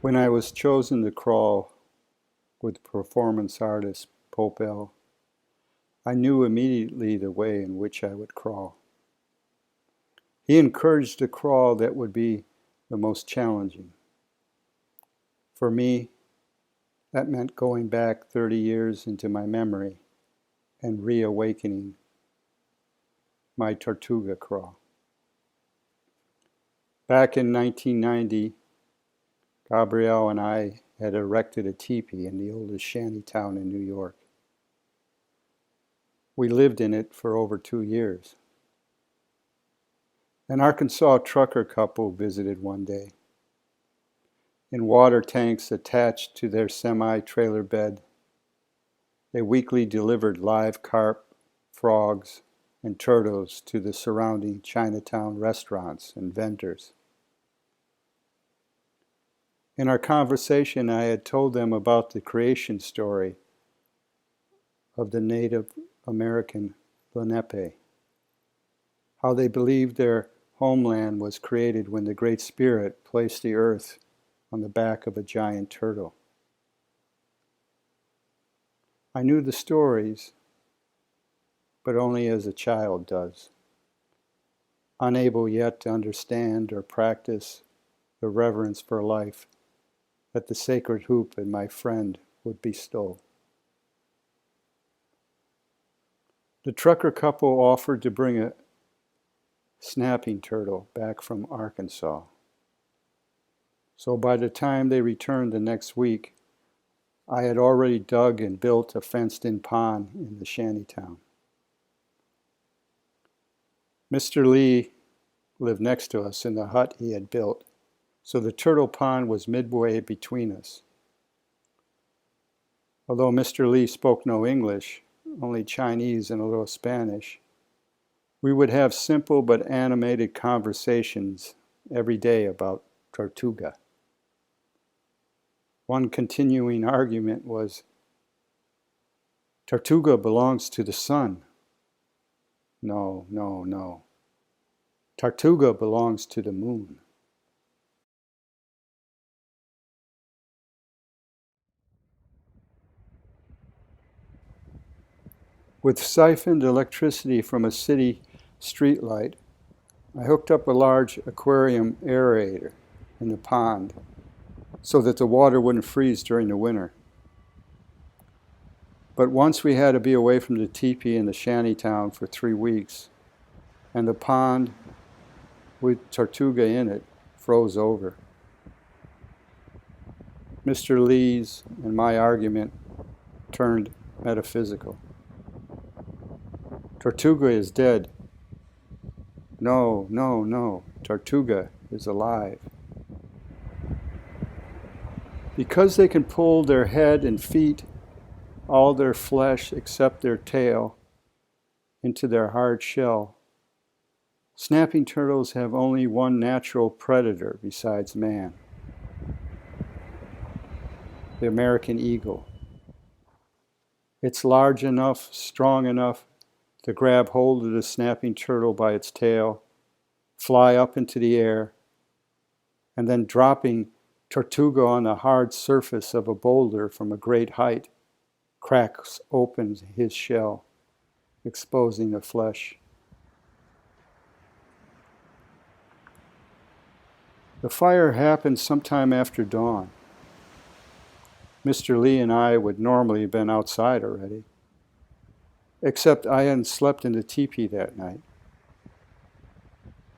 When I was chosen to crawl with performance artist Pope.L, I knew immediately the way in which I would crawl. He encouraged a crawl that would be the most challenging. For me, that meant going back 30 years into my memory and reawakening my Tortuga Crawl. Back in 1990, Gabriele and I had erected a tipi in the oldest shantytown in New York. We lived in it for over 2 years. An Arkansas trucker couple visited one day. In water tanks attached to their semi-trailer bed, they weekly delivered live carp, frogs, and turtles to the surrounding Chinatown restaurants and vendors. In our conversation, I had told them about the creation story of the Native American Lenape, how they believed their homeland was created when the Great Spirit placed the earth on the back of a giant turtle. I knew the stories, but only as a child does, unable yet to understand or practice the reverence for life that the sacred hoop and my friend would bestow. The trucker couple offered to bring a snapping turtle back from Arkansas. So by the time they returned the next week, I had already dug and built a fenced-in pond in the shantytown. Mr. Lee lived next to us in the hut he had built, so the turtle pond was midway between us. Although Mr. Lee spoke no English, only Chinese and a little Spanish, we would have simple but animated conversations every day about Tortuga. One continuing argument was, "Tortuga belongs to the sun." No, no, no. Tortuga belongs to the moon. With siphoned electricity from a city streetlight, I hooked up a large aquarium aerator in the pond so that the water wouldn't freeze during the winter. But once we had to be away from the teepee in the shantytown for 3 weeks, and the pond with Tortuga in it froze over. Mr. Lee's and my argument turned metaphysical. Tortuga is dead. No, no, no. Tortuga is alive. Because they can pull their head and feet, all their flesh except their tail, into their hard shell, snapping turtles have only one natural predator besides man: the American eagle. It's large enough, strong enough to grab hold of the snapping turtle by its tail, fly up into the air, and then dropping Tortuga on the hard surface of a boulder from a great height, cracks open his shell, exposing the flesh. The fire happened sometime after dawn. Mr. Lee and I would normally have been outside already, except I hadn't slept in the teepee that night.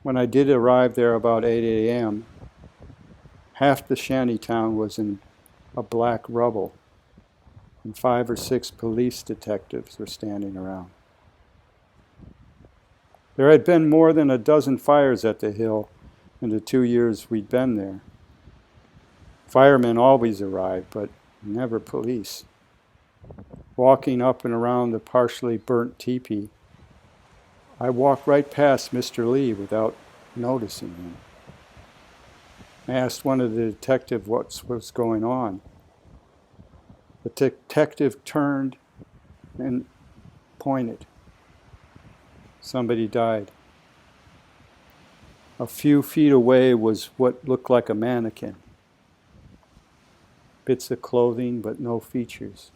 When I did arrive there about 8 a.m., half the shantytown was in a black rubble, and 5 or 6 police detectives were standing around. There had been more than a dozen fires at the hill in the 2 years we'd been there. Firemen always arrived, but never police. Walking up and around the partially burnt teepee, I walked right past Mr. Lee without noticing him. I asked one of the detectives what was going on. The detective turned and pointed. Somebody died. A few feet away was what looked like a mannequin. bits of clothing but no features.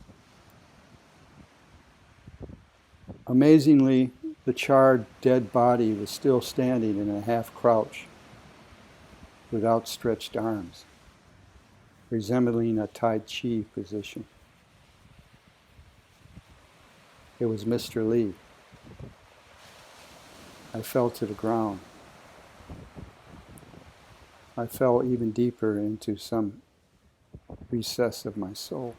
Amazingly, the charred, dead body was still standing in a half-crouch with outstretched arms, resembling a Tai Chi position. It was Mr. Lee. I fell to the ground. I fell even deeper into some recess of my soul.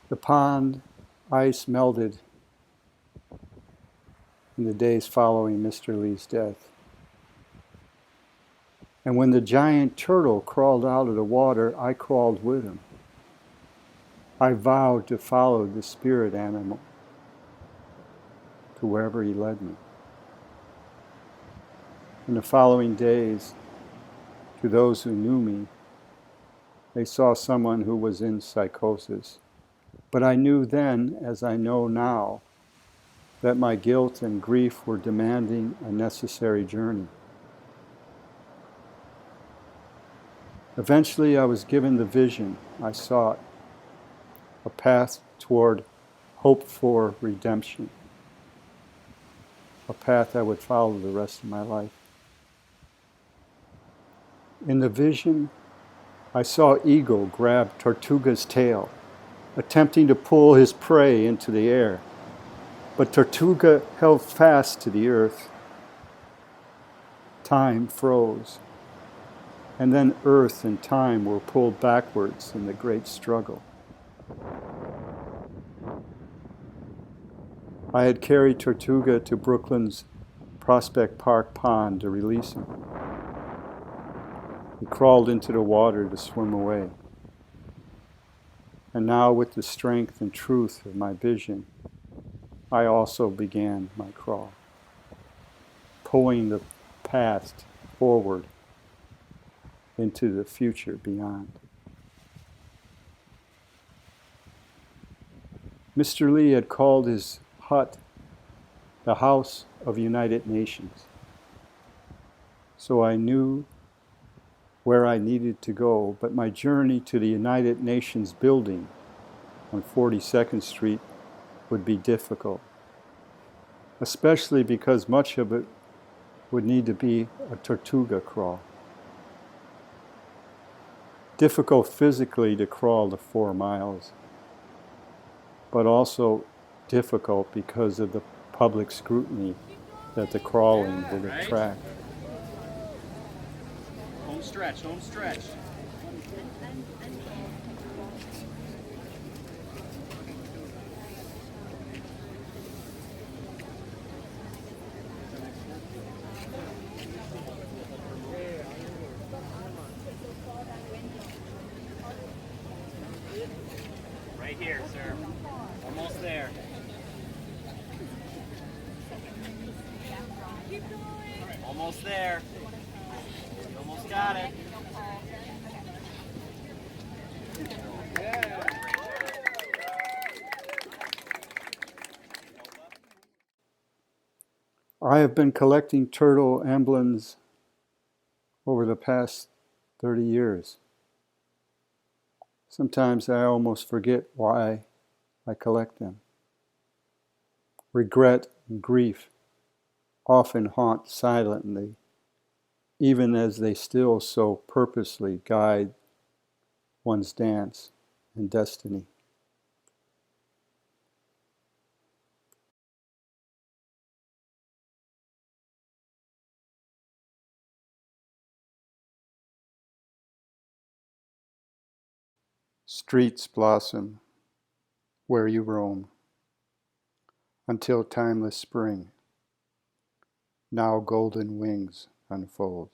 The pond ice melted in the days following Mr. Lee's death. And when the giant turtle crawled out of the water, I crawled with him. I vowed to follow the spirit animal to wherever he led me. In the following days, to those who knew me, they saw someone who was in psychosis. But I knew then, as I know now, that my guilt and grief were demanding a necessary journey. Eventually, I was given the vision I sought, a path toward hope for redemption, a path I would follow the rest of my life. In the vision, I saw Eagle grab Tortuga's tail, attempting to pull his prey into the air. But Tortuga held fast to the earth. Time froze. And then earth and time were pulled backwards in the great struggle. I had carried Tortuga to Brooklyn's Prospect Park Pond to release him. He crawled into the water to swim away. And now, with the strength and truth of my vision, I also began my crawl, pulling the past forward into the future beyond. Mr. Lee had called his hut the House of United Nations. So I knew where I needed to go, but my journey to the United Nations building on 42nd Street would be difficult, especially because much of it would need to be a Tortuga crawl. Difficult physically to crawl the 4 miles, but also difficult because of the public scrutiny that the crawling would attract. Home stretch, home stretch. Right here, sir. Almost there. Almost there. Almost got it. I have been collecting turtle emblems over the past 30 years. Sometimes I almost forget why I collect them. Regret and grief often haunt silently, even as they still so purposely guide one's dance and destiny. Streets blossom where you roam until timeless spring, now golden wings unfold.